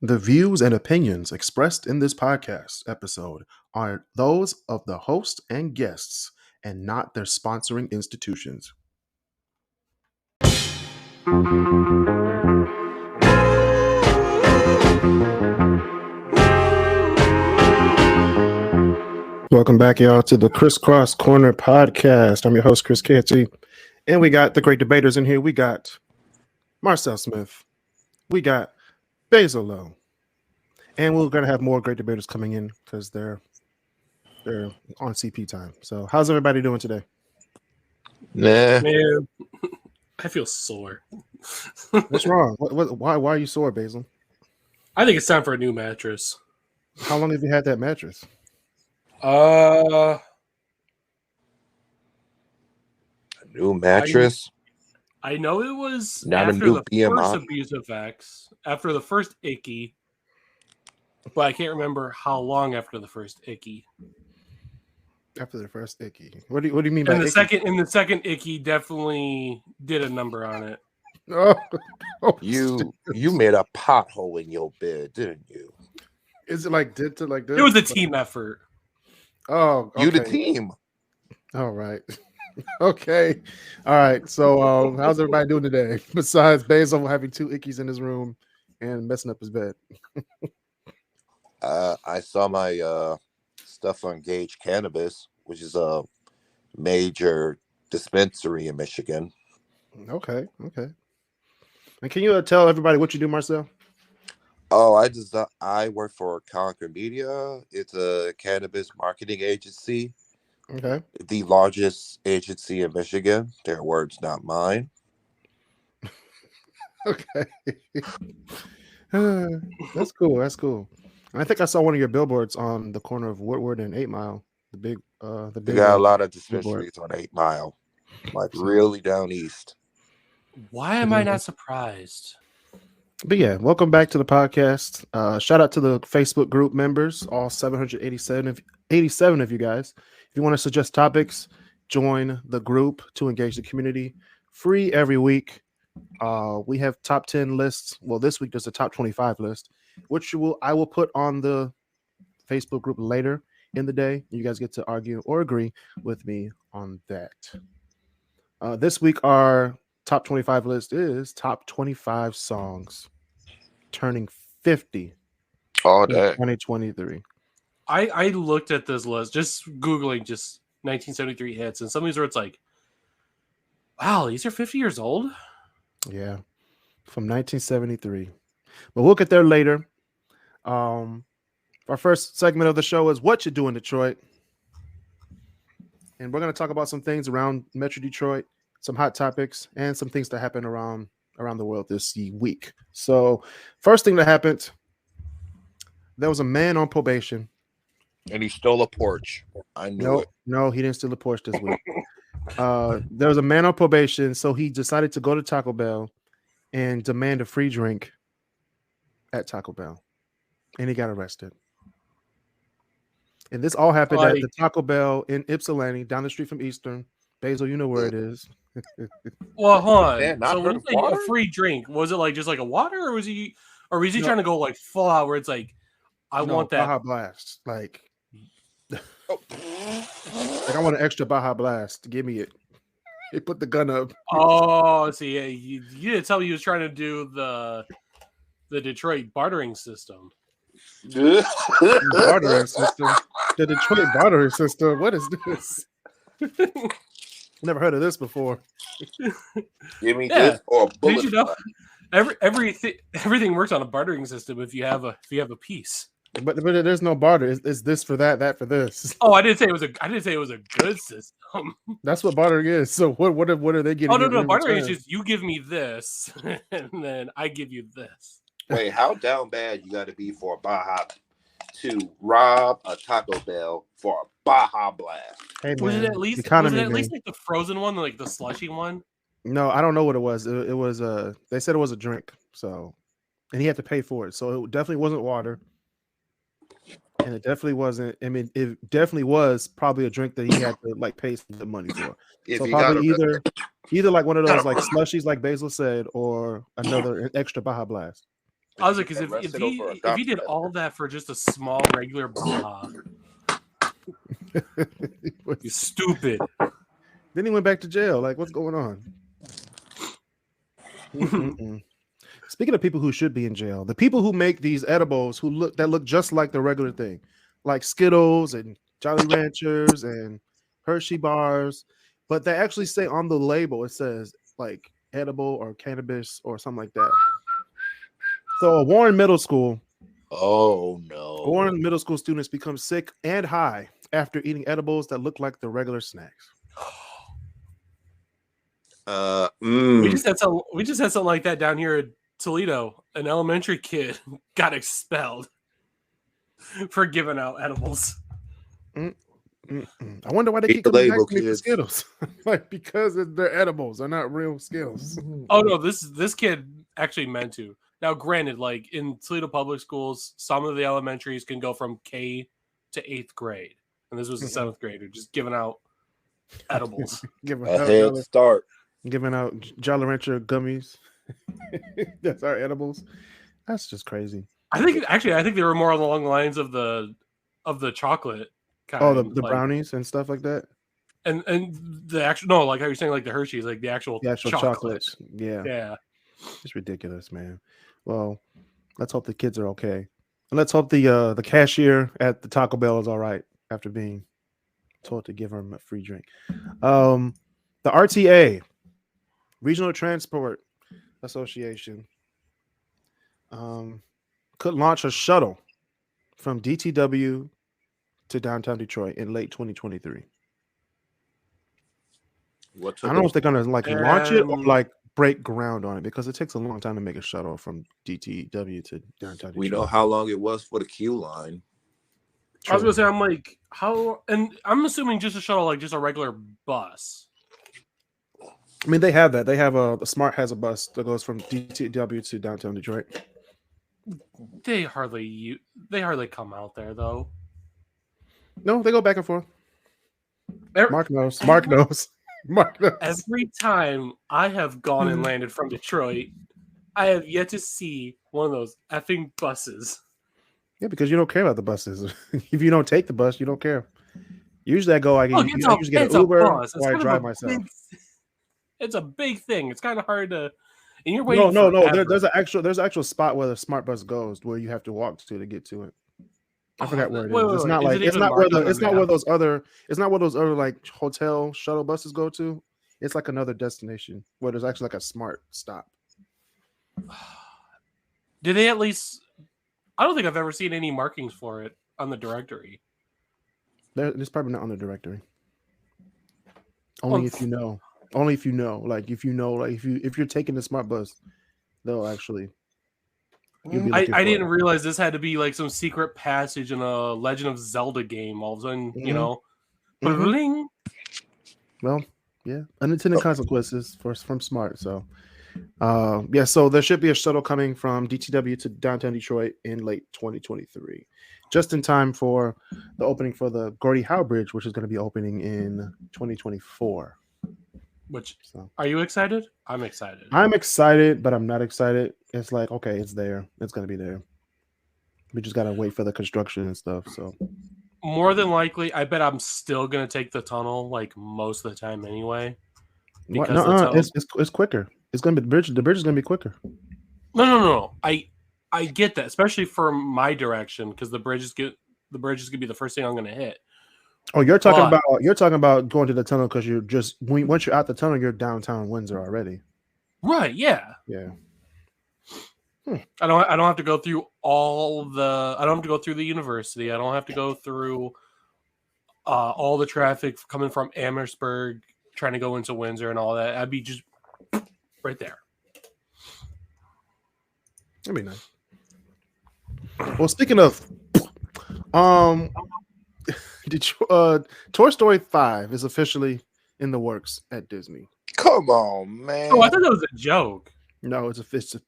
The views and opinions expressed in this podcast episode are those of the host and guests and not their sponsoring institutions. Welcome back, y'all, to the Crisscross Corner podcast. I'm your host, Chris Canty, and we got the great debaters in here. We got Marcel Smith. We got Basil Lowe. And we're going to have more great debaters coming in because they're on CP time. So how's everybody doing today? Nah. Man, I feel sore. What's wrong? Why are you sore, Basil? I think it's time for a new mattress. How long have you had that mattress? A new mattress? I know it was Not a after new the BMI. first abusive acts, after the first icky, but I can't remember how long after the first icky. After the first icky. What do you mean by And the icky? second icky definitely did a number on it. Oh, You made a pothole in your bed, didn't you? is it like did to like this? It was a team effort. Oh, okay. You the team. All right. Okay. All right. So how's everybody doing today? Besides Basil having two ickies in his room and messing up his bed. I saw my stuff on Gage Cannabis, which is a major dispensary in Michigan. Okay. And can you tell everybody what you do, Marcel? Oh, I work for Concord Media. It's a cannabis marketing agency, Okay. the largest agency in Michigan. Their words, not mine. Okay. That's cool. I think I saw one of your billboards on the corner of Woodward and 8 Mile. The big They got a lot of dispensaries on 8 Mile, like really down east. Why am I not surprised? But yeah, welcome back to the podcast. Shout out to the Facebook group members, all 787 of you guys. If you want to suggest topics, join the group to engage the community. Free every week. We have top 10 lists. Well, this week there's a top 25 list, which I will put on the Facebook group later in the day. You guys get to argue or agree with me on that. This week our top 25 list is top 25 songs turning 50 All in day. 2023. I looked at this list, just Googling just 1973 hits, and some of these where it's like, wow, these are 50 years old? Yeah, from 1973. But we'll get there later. Our first segment of the show is What You Do in Detroit. And we're going to talk about some things around Metro Detroit, some hot topics, and some things that happened around the world this week. So, first thing that happened, there was a man on probation. And he stole a porch. I knew it. No, he didn't steal a Porsche this week. There was a man on probation, so he decided to go to Taco Bell and demand a free drink at Taco Bell. And he got arrested. And this all happened at the Taco Bell in Ypsilanti, down the street from Eastern. Basil, you know where it is. Well, hold on. Man, not So when you say water? a free drink, was it like just like a water, or was he trying to go like full out where it's like, I want that Baja Blast. Like I want an extra Baja Blast. Give me it. He put the gun up. Oh, see, yeah, you didn't tell me he was trying to do the Detroit bartering system. Bartering system. The Detroit bartering system. What is this? Never heard of this before. Give me this or a bullet. Did you know everything works on a bartering system if you have a piece. But there's no barter. It's this for that for this. Oh, I didn't say it was a good system. That's what bartering is. So what are they getting? Oh no, bartering is just you give me this and then I give you this. Wait, how down bad you got to be for a Baja to rob a Taco Bell for a Baja Blast? Hey, Was it man, at least economy, like the frozen one, like the slushy one? No, I don't know what it was. It was they said it was a drink. So, and he had to pay for it. So it definitely wasn't water. And it definitely wasn't. I mean, it definitely was probably a drink that he had to like pay some money for. So probably either like one of those like slushies, like Basil said, or an extra Baja Blast. I was like, because if Arrested over he a if he did documentary. all that for just a small regular Baja, you're stupid. Then he went back to jail. Like, what's going on? Mm-mm-mm. Speaking of people who should be in jail, the people who make these edibles that look just like the regular thing, like Skittles and Jolly Ranchers and Hershey bars, but they actually say on the label it says like edible or cannabis or something like that. So a Warren Middle School students become sick and high after eating edibles that look like the regular snacks. We just had something like that down here in Toledo. An elementary kid got expelled for giving out edibles. I wonder why they keep coming back to me for Skittles. Like, because they're edibles, they're not real Skittles. Oh no, this kid actually meant to. Now, granted, like in Toledo public schools, some of the elementaries can go from K to 8th grade, and this was a 7th grader just giving out edibles. Giving out Jolly Rancher gummies. That's our edibles. That's just crazy. I think they were more along the lines of the chocolate kind. Oh, the brownies and stuff like that. And the actual like how you're saying, like the Hershey's, like the actual chocolates. Yeah. It's ridiculous, man. Well, let's hope the kids are okay, and let's hope the cashier at the Taco Bell is all right after being told to give him a free drink. The RTA, Regional Transport Association, could launch a shuttle from DTW to downtown Detroit in late 2023. I don't know if they're gonna launch it or like break ground on it, because it takes a long time to make a shuttle from DTW to downtown Detroit. We know how long it was for the Q line. True. I was gonna say, I'm like, how, and I'm assuming just a shuttle, like just a regular bus. I mean, they have that. They have the Smart has a bus that goes from DTW to downtown Detroit. They hardly come out there though. No, they go back and forth. Mark knows. Every time I have gone and landed from Detroit, I have yet to see one of those effing buses. Yeah, because you don't care about the buses. If you don't take the bus, you don't care. Usually I go, I usually get an Uber or I drive myself. It's a big thing. It's kind of hard to. And you're waiting. No. There's an actual spot where the Smart Bus goes where you have to walk to get to it. I forgot where it is. It's not like it's not where those other like hotel shuttle buses go to. It's like another destination where there's actually like a Smart stop. Did they at least? I don't think I've ever seen any markings for it on the directory. It's probably not on the directory. Only if you know. Only if you know. Like if you're taking the Smart Bus, they'll actually. I didn't realize this had to be like some secret passage in a Legend of Zelda game. All of a sudden, you know, bling. Well, yeah, unintended consequences from Smart. So, so there should be a shuttle coming from DTW to downtown Detroit in late 2023, just in time for the opening for the Gordie Howe Bridge, which is going to be opening in 2024. Are you excited? I'm excited. I'm excited, but I'm not excited. It's like, okay, it's there. It's going to be there. We just got to wait for the construction and stuff. So more than likely, I bet I'm still going to take the tunnel like most of the time anyway. Because it's quicker. It's going to be the bridge is going to be quicker. No. I get that, especially for my direction, because the bridge is going to be the first thing I'm going to hit. Oh, you're talking about going to the tunnel because you're just once you're out the tunnel, you're downtown Windsor already. Right? Yeah. Yeah. I don't have to go through I don't have to go through the university. I don't have to go through all the traffic coming from Amherstburg trying to go into Windsor and all that. I'd be just right there. That'd be nice. Well, speaking of, Toy Story 5 is officially in the works at Disney. Come on, man! Oh, I thought that was a joke. No, it's official.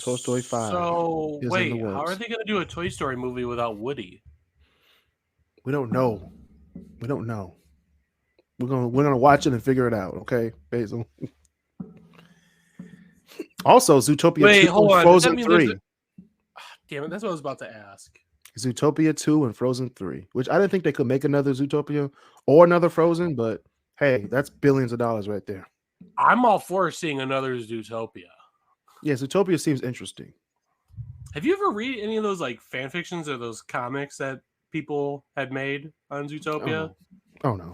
Toy Story 5. So wait, how are they going to do a Toy Story movie without Woody? We don't know. We're gonna watch it and figure it out. Okay, Basil. Also, Zootopia Wait, 2 hold and on. Does that Frozen mean there's 3. Damn it, that's what I was about to ask. Zootopia 2 and Frozen 3, which I didn't think they could make another Zootopia or another Frozen, but hey, that's billions of dollars right there. I'm all for seeing another Zootopia. Yeah, Zootopia seems interesting. Have you ever read any of those like fan fictions or those comics that people had made on Zootopia? Oh no.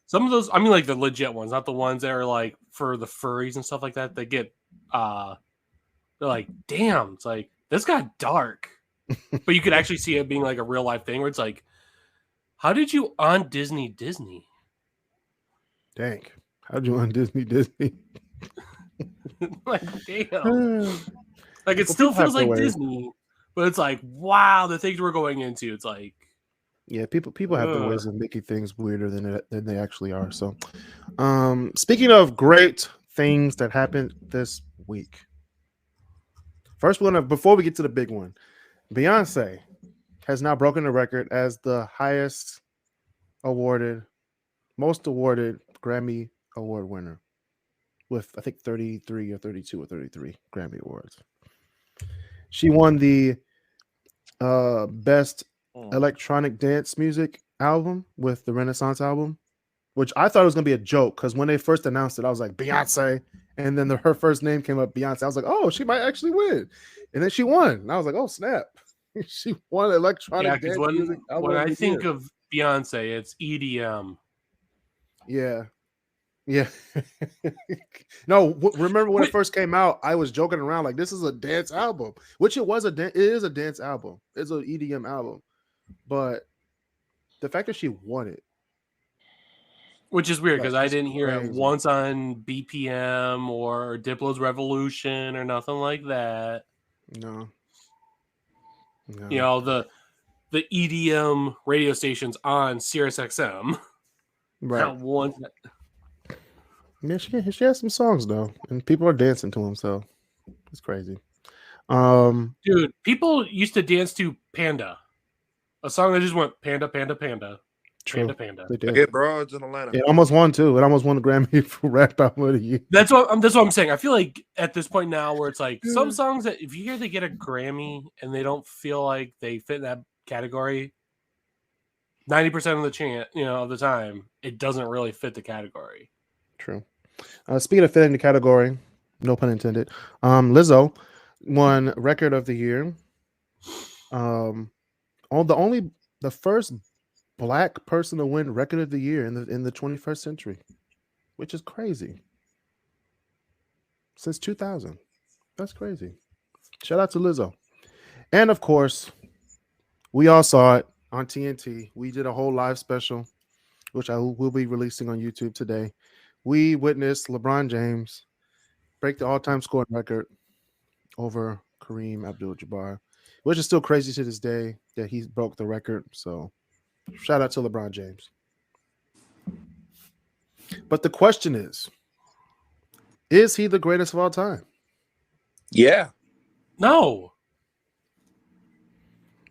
Some of those, I mean, like the legit ones, not the ones that are like for the furries and stuff like that. They get, they're like, damn, it's like this got dark, but you could actually see it being like a real life thing where it's like, how did you on Disney? Dang. How'd you on Disney? Like, damn. Like it Well, still people have feels their like ways. Disney, but it's like, wow, the things we're going into. It's like, Yeah, people have their ugh. ways of making things weirder than they actually are. So, speaking of great things that happened this week, first one before we get to the big one, Beyonce has now broken the record as the most awarded Grammy award winner, with I think 33 or 32 or 33 Grammy awards. She won the best electronic dance music album with the Renaissance album, which I thought was gonna be a joke because when they first announced it, I was like Beyonce, and then her first name came up, Beyonce. I was like, oh, she might actually win, and then she won. And I was like, oh snap, she won electronic dance music album. When I think of Beyonce, it's EDM. Yeah. No, remember when it first came out, I was joking around like this is a dance album, which it is a dance album. It's an EDM album, but the fact that she won it, which is weird because I didn't hear it crazy. once on BPM or Diplo's Revolution or nothing like that. No. You know, the EDM radio stations on Sirius XM. Right. Not once. Yeah, she has some songs though, and people are dancing to them, so it's crazy. Dude, people used to dance to Panda, a song that just went Panda, Panda, Panda. True. Panda. I get broads in Atlanta. It almost won too. It almost won the Grammy for Rap Album of the Year. That's what I'm saying. I feel like at this point now, where it's like some songs that if you hear they get a Grammy and they don't feel like they fit in that category, 90% of the chance, of the time, it doesn't really fit the category. True. Speaking of fitting the category, no pun intended. Lizzo won Record of the Year. The first Black person to win Record of the Year in the 21st century, which is crazy. Since 2000, that's crazy. Shout out to Lizzo, and of course, we all saw it on TNT. We did a whole live special, which I will be releasing on YouTube today. We witnessed LeBron James break the all-time scoring record over Kareem Abdul-Jabbar, which is still crazy to this day that he broke the record. So shout out to LeBron James. But the question is he the greatest of all time? Yeah. No.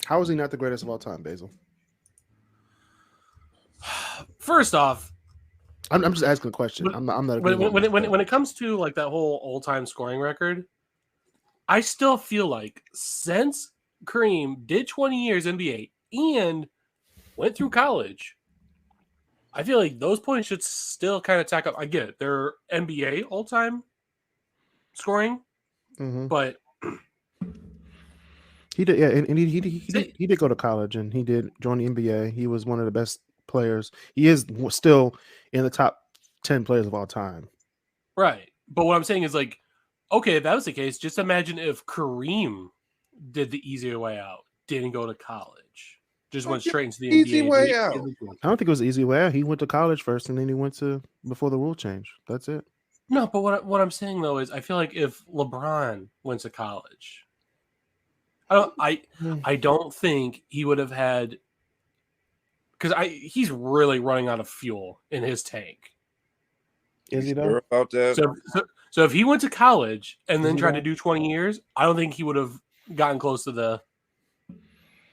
How is he not the greatest of all time, Basil? First off, I'm just asking a question. I'm not when it comes to like that whole all-time scoring record, I still feel like since Kareem did 20 years NBA and went through college, I feel like those points should still kind of tack up. I get it. They're NBA all-time scoring, but he did, yeah, and he did go to college and he did join the NBA. He was one of the best players. He is still in the top 10 players of all time. Right. But what I'm saying is like, okay, if that was the case, just imagine if Kareem did the easier way out, didn't go to college, just went straight into the easy NBA. way out. I don't think it was an easy way out. He went to college first and then he went to before the rule change. That's it. No, but what I'm saying though is I feel like if LeBron went to college, I don't think he would have had, because he's really running out of fuel in his tank. Is he though? Sure about that? So if he went to college and then tried to do 20 years, I don't think he would have gotten close to the.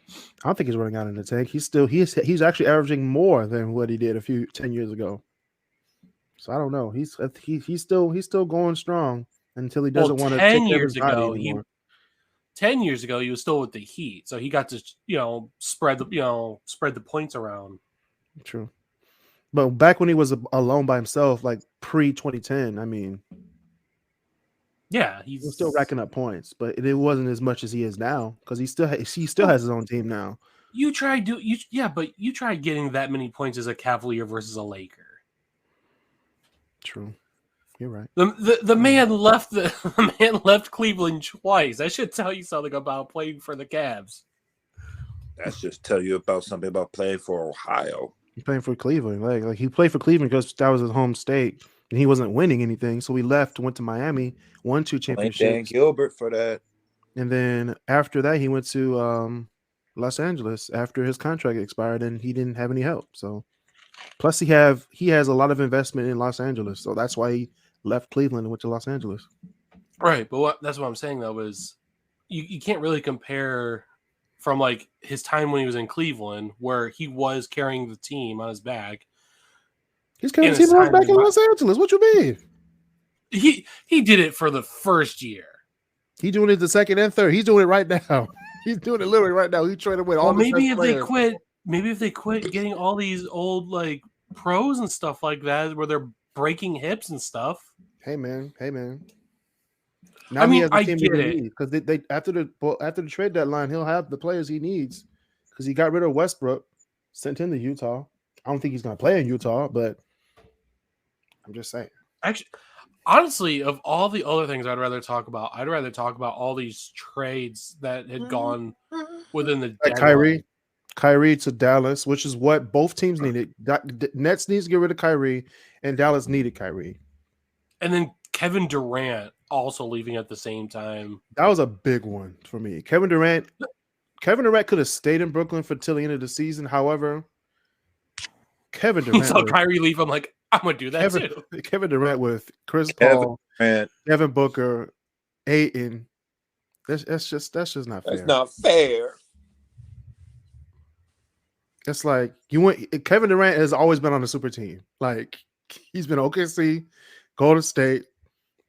I don't think he's running out in the tank. He's actually averaging more than what he did 10 years ago. So I don't know. He's still going strong. until he doesn't want to 10 take care of years his body ago, anymore. 10 years ago, he was still with the Heat, so he got to, spread the points around. True. But back when he was alone by himself, like pre-2010, I mean, yeah, he was still racking up points, but it wasn't as much as he is now because he still has his own team now. You tried getting that many points as a Cavalier versus a Laker. True. You're right. The man left the man left Cleveland twice. That should tell you something about playing for the Cavs. That's just tell you about something about playing for Ohio. He's playing for Cleveland. Like he played for Cleveland because that was his home state, and he wasn't winning anything. So he left, went to Miami, won 2 championships. Dan Gilbert for that. And then after that, he went to Los Angeles after his contract expired, and he didn't have any help. So, plus he has a lot of investment in Los Angeles, so that's why he left Cleveland and went to Los Angeles. Right, but that's what I'm saying though is you can't really compare from like his time when he was in Cleveland, where he was carrying the team on his back. He's carrying the team on his back in Los Angeles. What you mean? He did it for the first year. He's doing it the second and third. He's doing it right now. He's doing it literally right now. He's trying to win all. Maybe if they quit getting all these old like pros and stuff like that, where they're breaking hips and stuff. Hey man. Now he has the team he needs because they after the trade deadline, he'll have the players he needs because he got rid of Westbrook, sent him to Utah. I don't think he's going to play in Utah, but I'm just saying. Actually, honestly, of all the other things I'd rather talk about all these trades that had gone within the like Kyrie to Dallas, which is what both teams needed. Nets needs to get rid of Kyrie, and Dallas needed Kyrie. And then Kevin Durant also leaving at the same time. That was a big one for me. Kevin Durant could have stayed in Brooklyn till the end of the season. However, Kevin Durant saw Kyrie leave. I'm like, I'm gonna do that too. Kevin Durant with Chris Paul, Devin Booker, Ayton. That's just not fair. That's not fair. It's like Kevin Durant has always been on a super team. Like he's been OKC, Golden State,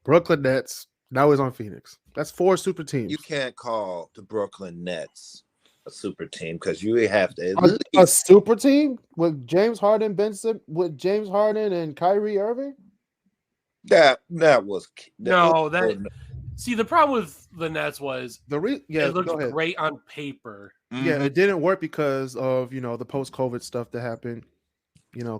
Brooklyn Nets. Now he's on Phoenix. That's 4 super teams. You can't call the Brooklyn Nets a super team because you have to a super team with James Harden, and Kyrie Irving. See, the problem with the Nets was it looked great on paper. Yeah, it didn't work because of the post-COVID stuff that happened.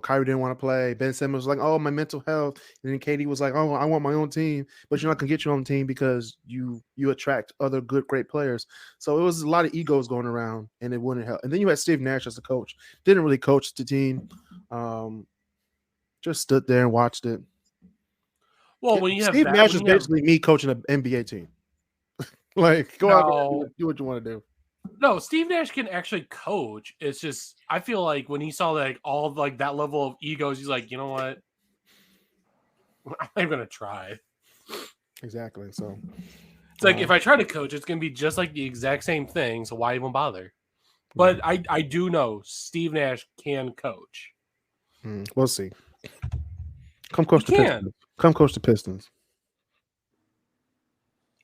Kyrie didn't want to play. Ben Simmons was like, "Oh, my mental health," and then KD was like, "Oh, I want my own team," but you're not gonna get your own team because you attract other great players. So it was a lot of egos going around, and it wouldn't help. And then you had Steve Nash as the coach. Didn't really coach the team. Just stood there and watched it. Well, when you have Steve Nash is basically me coaching an NBA team. Like, go out there and do what you want to do. No, Steve Nash can actually coach. It's just I feel like when he saw like all of, like that level of egos, he's like, you know what? I'm gonna try. Exactly. So it's like if I try to coach, it's gonna be just like the exact same thing. So why even bother? But I do know Steve Nash can coach. We'll see. Come coach the Pistons. Come coach the Pistons.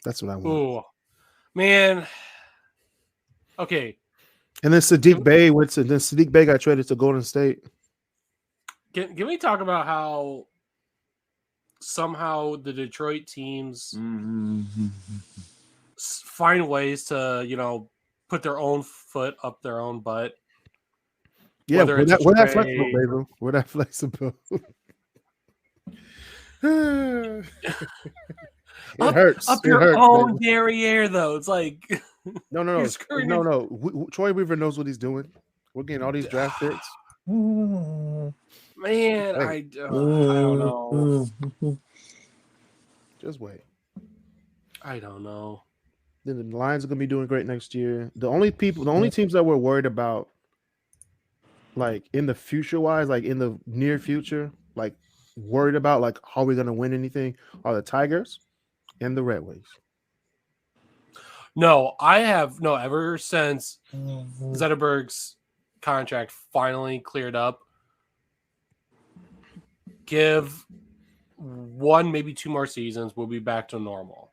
That's what I want. Ooh, man. Okay. And then Sadiq Bey got traded to Golden State. Can we talk about how somehow the Detroit teams find ways to, put their own foot up their own butt? Yeah, we're that flexible, baby. We're that flexible. It hurts. Up your own derriere, though. It's like no. Troy Weaver knows what he's doing. We're getting all these draft picks. Man, I don't know. Just wait. I don't know. Then the Lions are gonna be doing great next year. The only teams that we're worried about, like in the future wise, like in the near future, like worried about like how we're gonna win anything, are the Tigers and the Red Wings. No, I have ever since Zetterberg's contract finally cleared up. Give 1, maybe 2 more seasons, we'll be back to normal.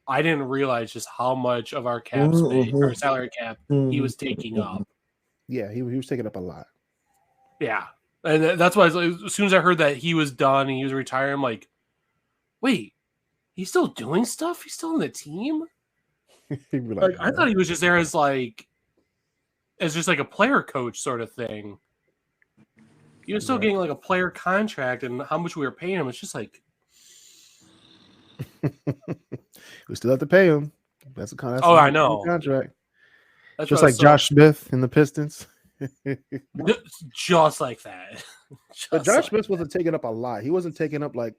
I didn't realize just how much of our cap space or salary cap he was taking up. Yeah, he was taking up a lot. Yeah. And that's why as soon as I heard that he was done and he was retiring, I'm like, wait, he's still doing stuff? He's still on the team? Like, I thought he was just there as just like a player coach sort of thing. He was still getting like a player contract, and how much we were paying him. It's just like we still have to pay him. That's a contract. I know. Contract. That's just like Josh Smith in the Pistons. Just like that. But Josh Smith wasn't taking up a lot. He wasn't taking up like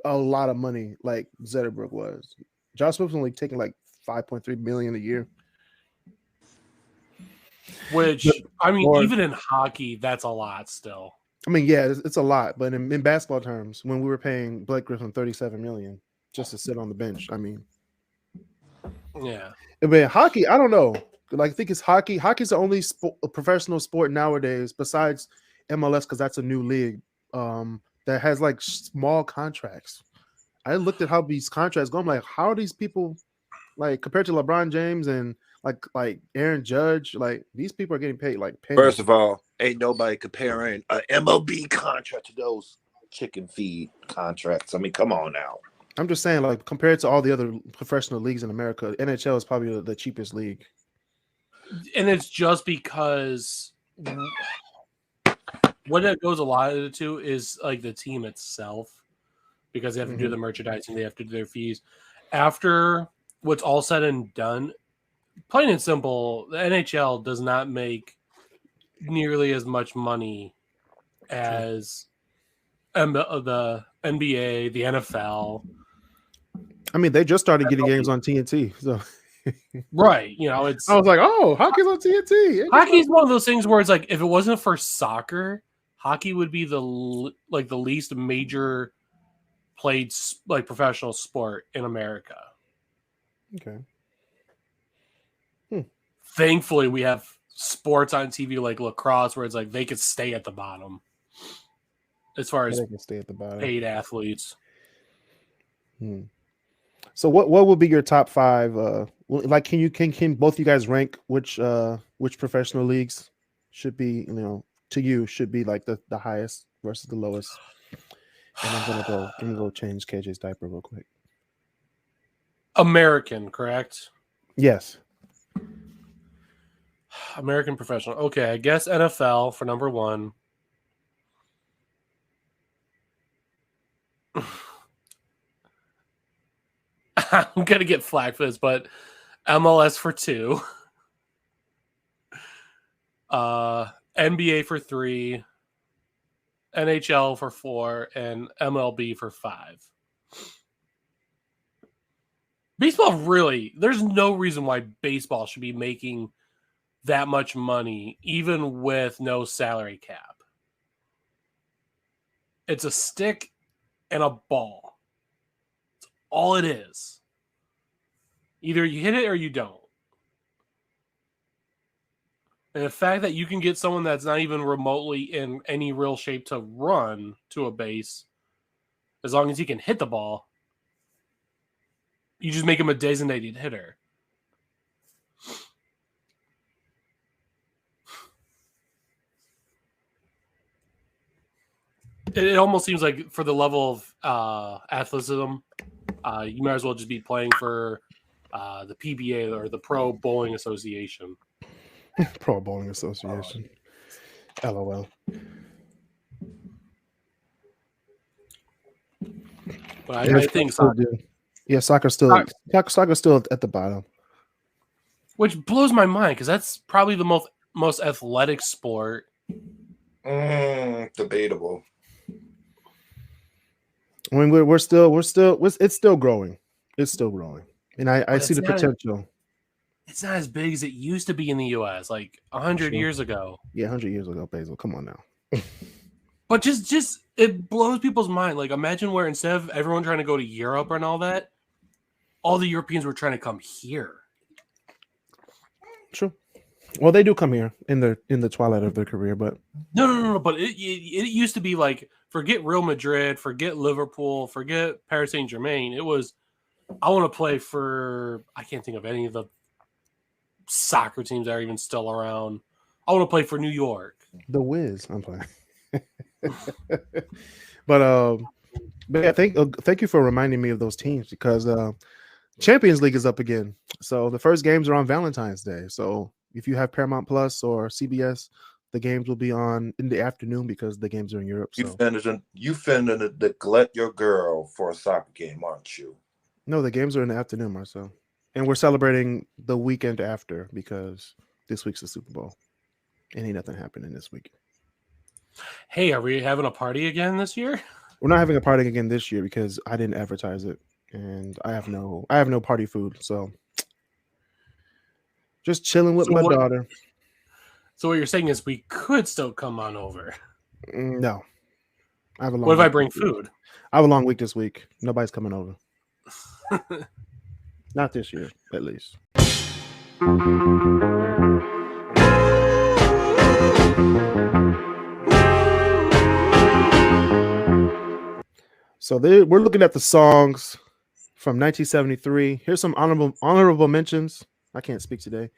a lot of money like Zetterberg was. Josh Smith was only taking like $5.3 million a year. Which, I mean, even in hockey, that's a lot still. I mean, yeah, it's a lot. But in basketball terms, when we were paying Blake Griffin $37 million just to sit on the bench, I mean, yeah. I mean, hockey, I don't know. Like, I think it's hockey. Hockey's the only professional sport nowadays, besides MLS, because that's a new league that has like small contracts. I looked at how these contracts go. I'm like, how are these people, like, compared to LeBron James and like Aaron Judge, like these people are getting paid like pennies. First of all, ain't nobody comparing an MLB contract to those chicken feed contracts. I mean, come on now. I'm just saying, like, compared to all the other professional leagues in America, NHL is probably the cheapest league. And it's just because what it goes a lot to is like the team itself, because they have to do the merchandising, they have to do their fees. After what's all said and done, plain and simple, the NHL does not make nearly as much money as the NBA, the NFL. I mean, they just started getting games on TNT, so. Right, you know, it's. I was like, oh, hockey's on TNT. Hockey's one of those things where it's like, if it wasn't for soccer, hockey would be the least major played like professional sport in America. Okay. Thankfully, we have sports on TV like lacrosse, where it's like they could stay at the bottom as far as they can stay at the bottom. Paid athletes. So what would be your top 5? Like, can both you guys rank which professional leagues should be, to you should be like the highest versus the lowest? And I'm gonna go change KJ's diaper real quick. American, correct? Yes. American professional. Okay, I guess NFL for number 1. I'm gonna get flack for this, but MLS for 2, NBA for 3, NHL for 4, and MLB for 5. Baseball, really, there's no reason why baseball should be making that much money, even with no salary cap. It's a stick and a ball. That's all it is. Either you hit it or you don't. And the fact that you can get someone that's not even remotely in any real shape to run to a base, as long as he can hit the ball, you just make him a designated hitter. It almost seems like for the level of athleticism, you might as well just be playing for the PBA or the Pro Bowling Association. Pro Bowling Association. LOL. But I think soccer. Yeah, soccer's still at the bottom. Which blows my mind, because that's probably the most athletic sport. Debatable. I mean, it's still growing. It's still growing, and I see the potential. It's not as big as it used to be in the U.S. like 100 years ago. Yeah, 100 years ago, Basil. Come on now. But just it blows people's mind. Like, imagine where instead of everyone trying to go to Europe and all that, all the Europeans were trying to come here. True. Well, they do come here in the twilight of their career, but No. But it used to be like, forget Real Madrid, forget Liverpool, forget Paris Saint-Germain. It was, I want to play for, I can't think of any of the soccer teams that are even still around. I want to play for New York. the Wiz. I'm playing. but yeah, thank you for reminding me of those teams because Champions League is up again. So the first games are on Valentine's Day. So if you have Paramount Plus or CBS, the games will be on in the afternoon because the games are in Europe. So You finna neglect your girl for a soccer game, aren't you? no, the games are in the afternoon, Marcel. And we're celebrating the weekend after because this week's the Super Bowl. And ain't nothing happening this week. Hey, are we having a party again this year? We're not having a party again this year because I didn't advertise it. And I have no party food. So just chilling with my daughter. So what you're saying is we could still come on over. No. I have a long What if I week bring this week. food? I have a long week this week. Nobody's coming over. Not this year, at least. So we're looking at the songs from 1973. Here's some honorable mentions. I can't speak today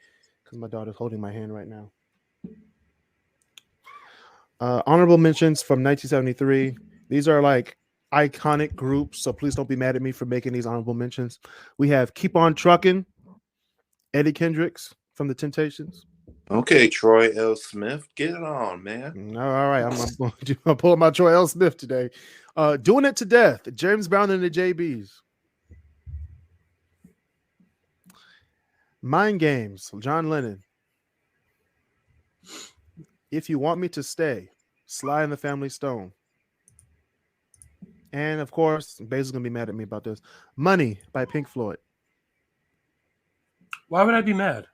because my daughter's holding my hand right now. Honorable mentions from 1973. These are like iconic groups, so please don't be mad at me for making these honorable mentions. We have Keep On Truckin', Eddie Kendricks from The Temptations. Okay, Troy L. Smith, get it on, man. All right, I'm going to pull up my Troy L. Smith today. Doing It to Death, James Brown and the JBs. Mind Games, John Lennon. If You Want Me to Stay, Sly and the Family Stone. And of course, Basil's gonna be mad at me about this. Money by Pink Floyd. Why would I be mad?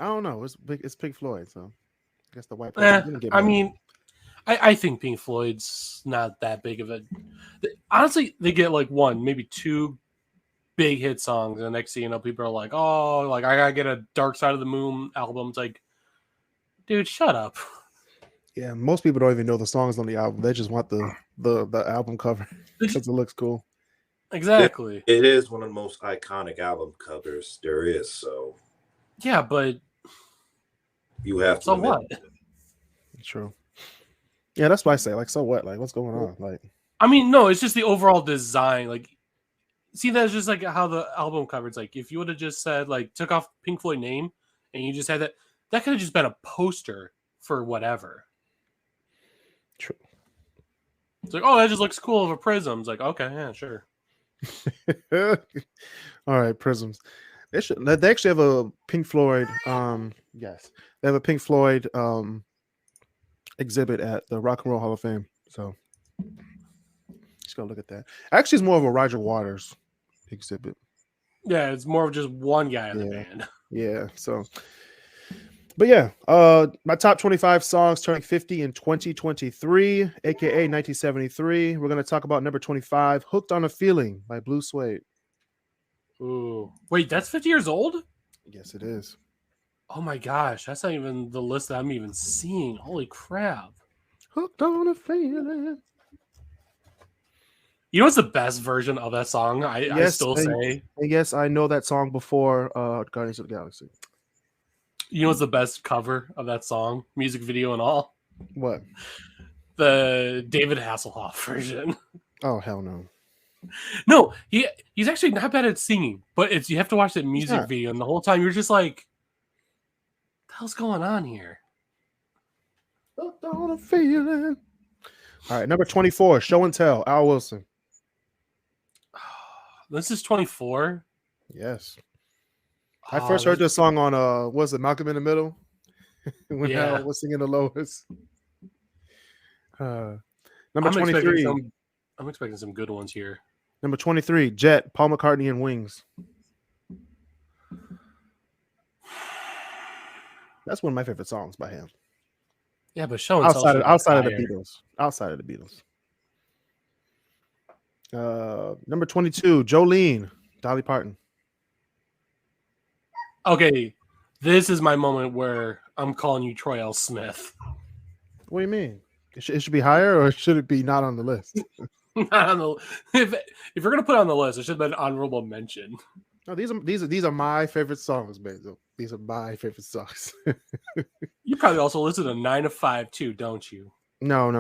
I don't know. It's Pink Floyd, so I guess the white person person. I mean, I think Pink Floyd's not that big of a. Honestly, they get like one, maybe two big hit songs, and the next thing you know, people are like, "Oh, like I gotta get a Dark Side of the Moon album." It's like, dude, shut up. Yeah, most people don't even know the songs on the album. They just want the album cover because it looks cool. Exactly. It is one of the most iconic album covers there is. So yeah, but you have to. So what? True. Yeah, that's why I say, like, so what? Like, what's going on? Like, I mean, no, it's just the overall design. Like, see, that's just like how the album cover's like. If you would have just said, like, took off Pink Floyd name and you just had that could have just been a poster for whatever. True. It's like, oh, that just looks cool of a prism. It's like, okay, yeah, sure. All right, prisms. They actually have a Pink Floyd. Yes, they have a Pink Floyd exhibit at the Rock and Roll Hall of Fame. So just go look at that. Actually, it's more of a Roger Waters exhibit. Yeah, it's more of just one guy in the band. Yeah. So, but yeah, my top 25 songs turning 50 in 2023, aka 1973. We're gonna talk about number 25, "Hooked on a Feeling" by Blue Suede. Ooh, wait, that's 50 years old? Yes, it is. Oh my gosh, that's not even the list that I'm even seeing. Holy crap! Hooked on a Feeling. You know what's the best version of that song? I still say. Yes, I know that song before Guardians of the Galaxy. You know what's the best cover of that song? Music video and all? What? The David Hasselhoff version. Oh, hell no. No, he's actually not bad at singing, but you have to watch that music video, and the whole time you're just like, what the hell's going on here? Hooked on a Feeling. All right, number 24, "Show and Tell," Al Wilson. This is 24? Yes. I first heard this song on was it Malcolm in the Middle? When Al was singing the lowest. Number 23. I'm expecting some good ones here. Number 23, Jet, Paul McCartney and Wings. That's one of my favorite songs by him. Yeah, but Show and outside of the Beatles. Outside of the Beatles. Number 22, Jolene, Dolly Parton. Okay, This is my moment where I'm calling you Troy L. Smith. What do you mean? It should be higher, or should it be not on the list? Not on the, if you're gonna put it on the list, it should have been an honorable mention. No, these are my favorite songs, Basil. These are my favorite songs. You probably also listen to 9 to 5 too, don't you? No,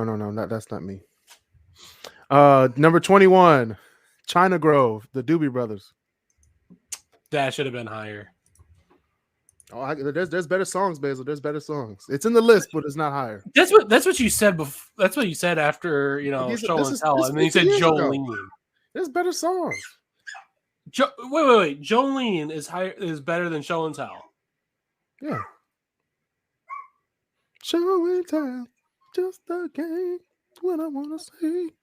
that's not me. Number 21, China Grove, the Doobie Brothers. That should have been higher. Oh, there's better songs, Basil. There's better songs. It's in the list, but it's not higher. That's what you said before. That's what you said after Show and Tell, and then you said Jolene. There's better songs. Wait. Jolene is better than Show and Tell. Yeah. Show and Tell, just a game. What I want to say.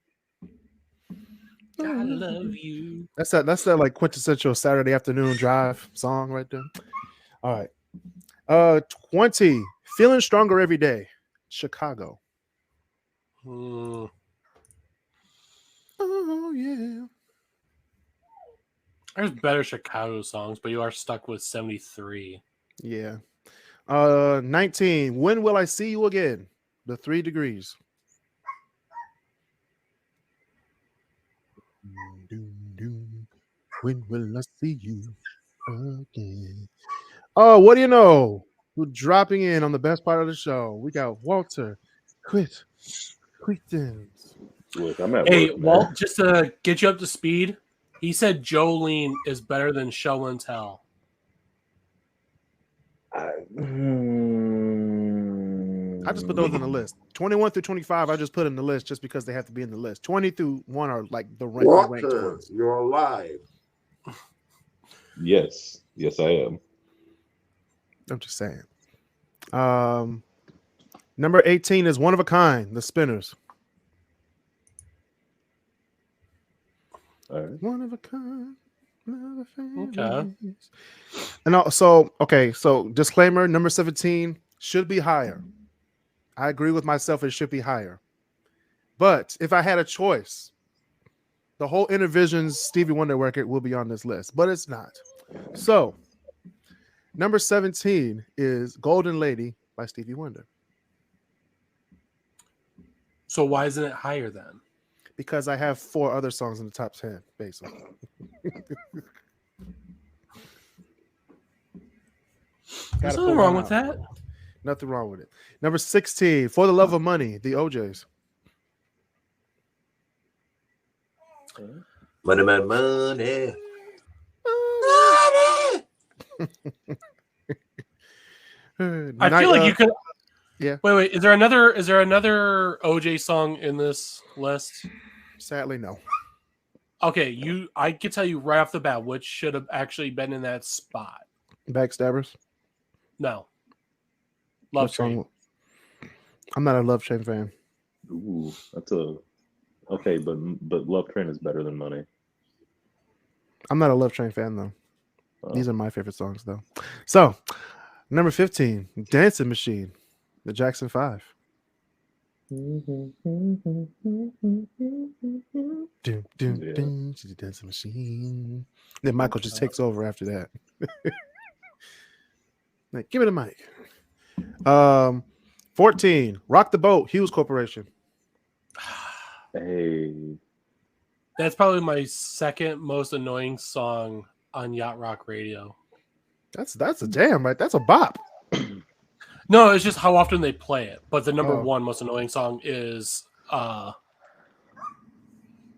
I love you. That's that like quintessential Saturday afternoon drive song right there. All right. 20, Feeling Stronger Every Day, Chicago. Oh yeah. There's better Chicago songs, but you are stuck with 73. Yeah. 19, When Will I See You Again? The 3 Degrees. When will I see you again? Oh, what do you know? We're dropping in on the best part of the show. We got Walter Quitens. Look, I'm at Hey, work, Walt, just to get you up to speed, he said Jolene is better than Show and Tell. I just put those in the list. 21 through 25, I just put in the list just because they have to be in the list. 20 through 1 are like the ranked ones. You're alive. Yes, I am. I'm just saying. Number 18 is One of a Kind, The Spinners. All right. One of a kind. Okay. And also, so disclaimer, number 17 should be higher. I agree with myself, it should be higher. But if I had a choice, the whole Intervision's Stevie Wonder record will be on this list, but it's not. So, number 17 is Golden Lady by Stevie Wonder. So why isn't it higher then? Because I have 4 other songs in the top 10, basically. There's nothing wrong with that. Nothing wrong with it. Number 16, For the Love of Money, the OJs. Money. I feel like you could. Yeah. Wait. Is there another OJ song in this list? Sadly, no. Okay, I can tell you right off the bat which should have actually been in that spot. Backstabbers? No. Love Train. I'm not a Love Train fan. Ooh, that's okay, but Love Train is better than Money. I'm not a Love Train fan though. These are my favorite songs though. So, number 15, Dancing Machine, the Jackson 5. She's a dancing machine. Then Michael just takes over after that. Like, give me the mic. 14, Rock the Boat, Hughes Corporation. Hey, That's probably my second most annoying song on Yacht Rock Radio. That's a jam, right? That's a bop. No, it's just how often they play it. But the number Oh. one most annoying song is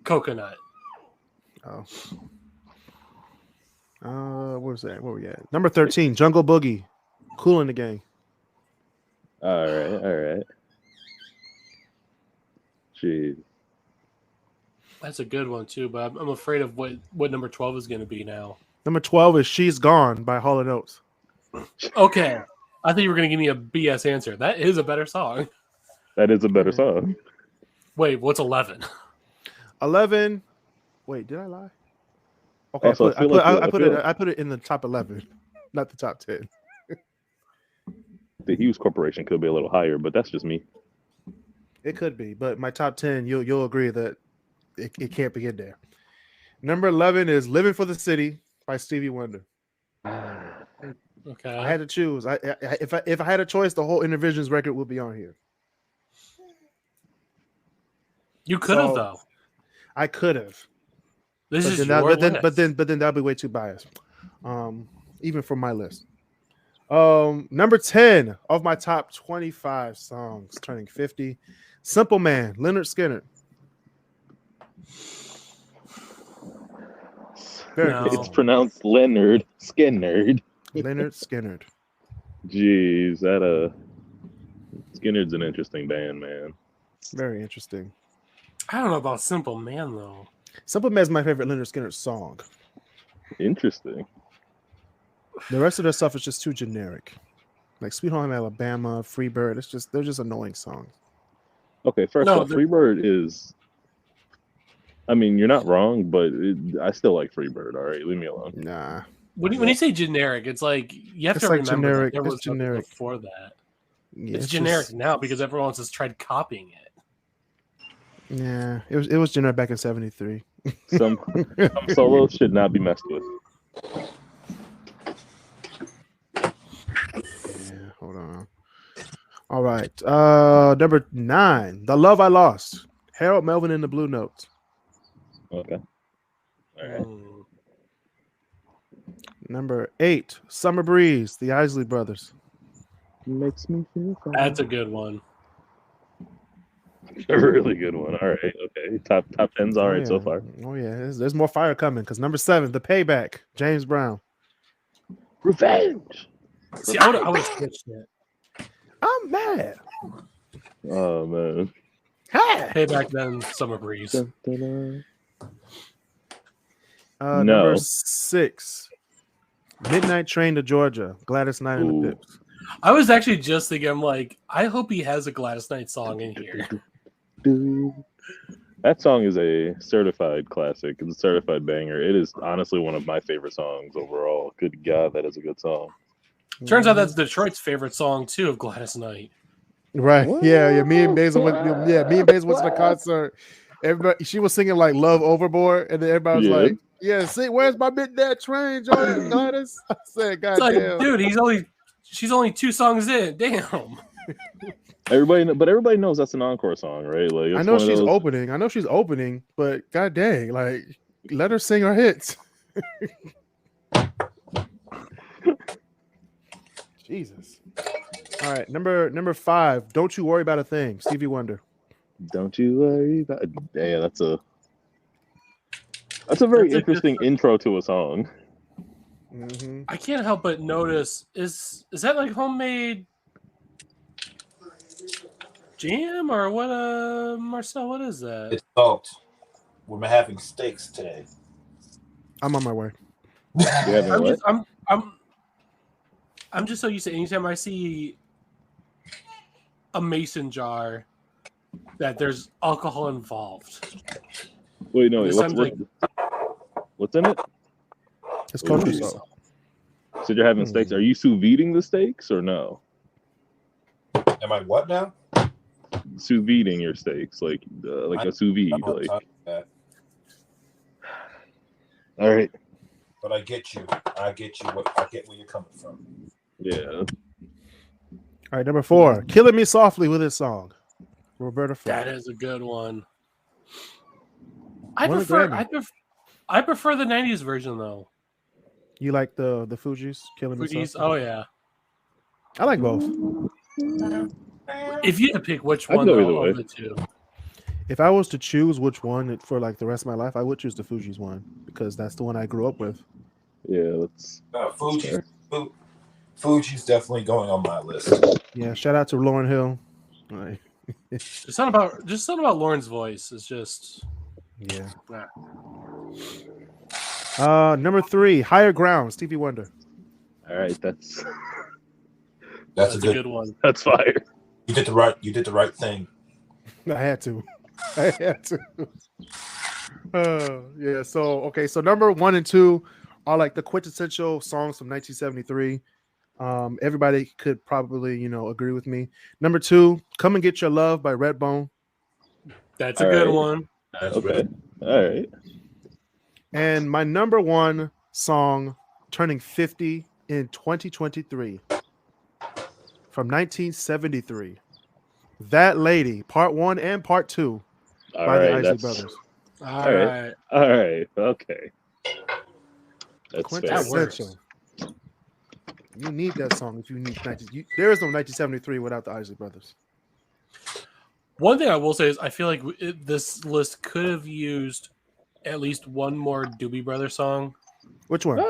Coconut. Oh. What was that? Where we at? Number 13, Jungle Boogie, Kool and the Gang. all right. Jeez. That's a good one too, but I'm afraid of what number 12 is going to be now. Number 12 is She's Gone by Hall & Oates. Okay. I thought you were going to give me a BS answer. That is a better song. That is a better song. Wait, what's 11? 11. Wait, did I lie? Okay, Also, I put it in the top 11, not the top 10. The Hughes Corporation could be a little higher, but that's just me. It could be, but my top 10, you'll agree that it can't be in there. Number 11 is Living for the City by Stevie Wonder. Okay. I had to choose. If I had a choice, the whole Intervisions record would be on here. You could have So, though. I could have. This But is then, your list. but then that'd be way too biased. Even for my list. Number 10 of my top 25 songs turning 50. Simple Man, Leonard Skinner. Very No. good It's song. pronounced Leonard Skinnerd. Leonard Skinner. Jeez, that Skinnerd's an interesting band, man. Very interesting. I don't know about Simple Man though. Simple Man is my favorite Leonard Skinner song. Interesting. The rest of their stuff is just too generic. Like Sweet Home Alabama, Freebird. They're just annoying songs. Okay, first off, Freebird is. I mean, you're not wrong, but I still like Freebird. All right, leave me alone. Nah. When you say generic, it's like you have It's to like remember generic. that there It's was nothing generic. before that. Yeah, It's generic now because everyone else has tried copying it. Yeah, it was generic back in '73. Some solos should not be messed with. Yeah, hold on. All right. Number 9, The Love I Lost. Harold Melvin and the Blue Notes. Okay. All right. Number 8, Summer Breeze, the Isley Brothers. Makes me feel fine. That's a good one. A really good one. All right. Okay. Top 10's all right so far. Oh yeah, there's more fire coming because number 7, The Payback, James Brown. Revenge. See, I would have switched it. I'm mad. Oh man. Hey. Payback then Summer Breeze. Number No. 6, Midnight Train to Georgia, Gladys Knight and the Ooh. Pips. I was actually just thinking, I'm like, I hope he has a Gladys Knight song in here. That song is a certified classic. It's a certified banger. It is honestly one of my favorite songs overall. Good God, that is a good song. Turns out that's Detroit's favorite song too of Gladys Knight. Right. Yeah. Me and Basil went. Yeah, me and Basil went to the concert. Everybody, she was singing like "Love Overboard," and then everybody was Yeah. like, "Yeah, see, where's my midnight train, Jordan Gladys?" I said, "God It's like, damn, dude, she's only 2 songs in. Damn. Everybody knows that's an encore song, right? Like I it's know one of she's those- opening. I know she's opening, but god dang, like, let her sing her hits." Jesus. All right, number 5, Don't You Worry About a Thing, Stevie Wonder. Don't you worry about. Yeah, that's a very That's a interesting good- intro to a song. Mm-hmm. I can't help but notice is that like homemade jam or what? Marcel, what is that? It's salt. We're having steaks today. I'm on my way. You having I'm what? just I'm just so used to anytime I see a mason jar that there's alcohol involved. Wait, no. This What's, sounds like- what's in it? It's kosher Ooh. salt. So you're having steaks. Are you sous videing the steaks or no? Am I what now? Sous videing your steaks, like a sous vide. I don't Like, talk that, all right. but I get you. I get where you're coming from. Yeah. All right, number 4, Killing Me Softly with his song, Roberta Flack. That is a good one. Won a Grammy. I prefer the 90s version though. You like the Fugees, Killing Me Fugees, Softly? oh yeah. I like both. If you had to pick which I'd one go though, either way. of the two. If I was to choose which one for like the rest of my life, I would choose the Fugees one because that's the one I grew up with. Yeah. Let's. Fuji's definitely going on my list. Yeah, shout out to Lauryn Hill. All right. Just something about Lauren's voice is just Yeah. nah. Number 3, Higher Ground, Stevie Wonder. All right. That's That's a a good. good one. that's fire. You did the right thing. I had to. Yeah. So number 1 and 2 are like the quintessential songs from 1973. Everybody could probably agree with me. Number 2, Come and Get Your Love by Redbone. That's a All good right. one. That's Okay. All right. And my number 1 song turning 50 in 2023 from 1973. That Lady, Part 1 and Part 2 by the Isley Brothers. All right. All right. Okay. That's quintessential. You need that song if you need 19. There is no 1973 without the Isley Brothers. One thing I will say is I feel like this list could have used at least one more Doobie Brothers song. Which one?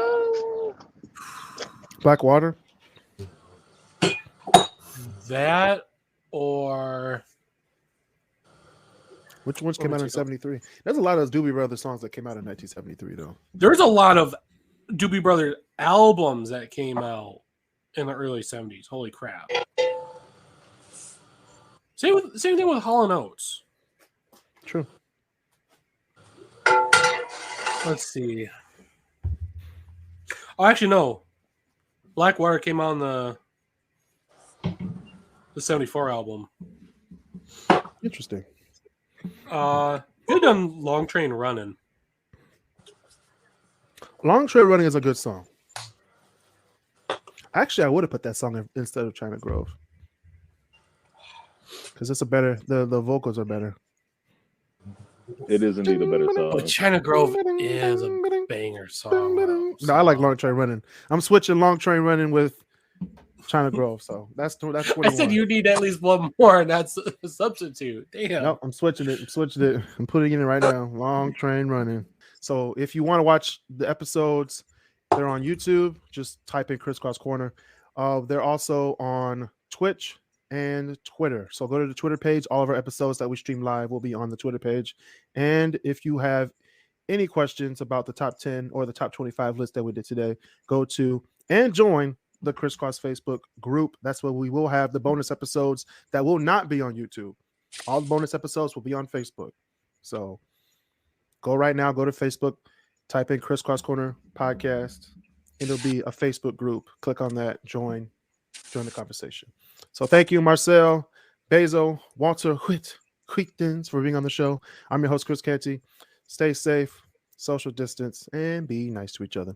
Blackwater? That or... Which ones came out in 73? There's a lot of Doobie Brothers songs that came out in 1973, though. There's a lot of Doobie Brothers albums that came out in the early 70s. Holy crap. Same thing with Hall & Oates. True. Let's see. Oh, actually, no. Blackwater came out on the 74 album. Interesting. Good done Long Train Running. Long Train Running is a good song. Actually, I would have put that song instead of China Grove. Because it's a better, the vocals are better. It is indeed a better song. But China Grove is a banger song. No, I like Long Train Running. I'm switching Long Train Running with China Grove. So that's 21. I said you need at least one more, and that's a substitute. Damn. No, I'm switching it. I'm putting it in right now. Long Train Running. So if you want to watch the episodes, they're on YouTube. Just type in Crisscross Corner. They're also on Twitch and Twitter. So go to the Twitter page. All of our episodes that we stream live will be on the Twitter page. And if you have any questions about the top 10 or the top 25 list that we did today, go to and join the Crisscross Facebook group. That's where we will have the bonus episodes that will not be on YouTube. All the bonus episodes will be on Facebook. So go right now, go to Facebook, type in Crisscross Corner Podcast. It'll be a Facebook group. Click on that, join the conversation. So thank you, Marcel, Bezo, Walter Whitens for being on the show. I'm your host, Chris Canty. Stay safe, social distance, and be nice to each other.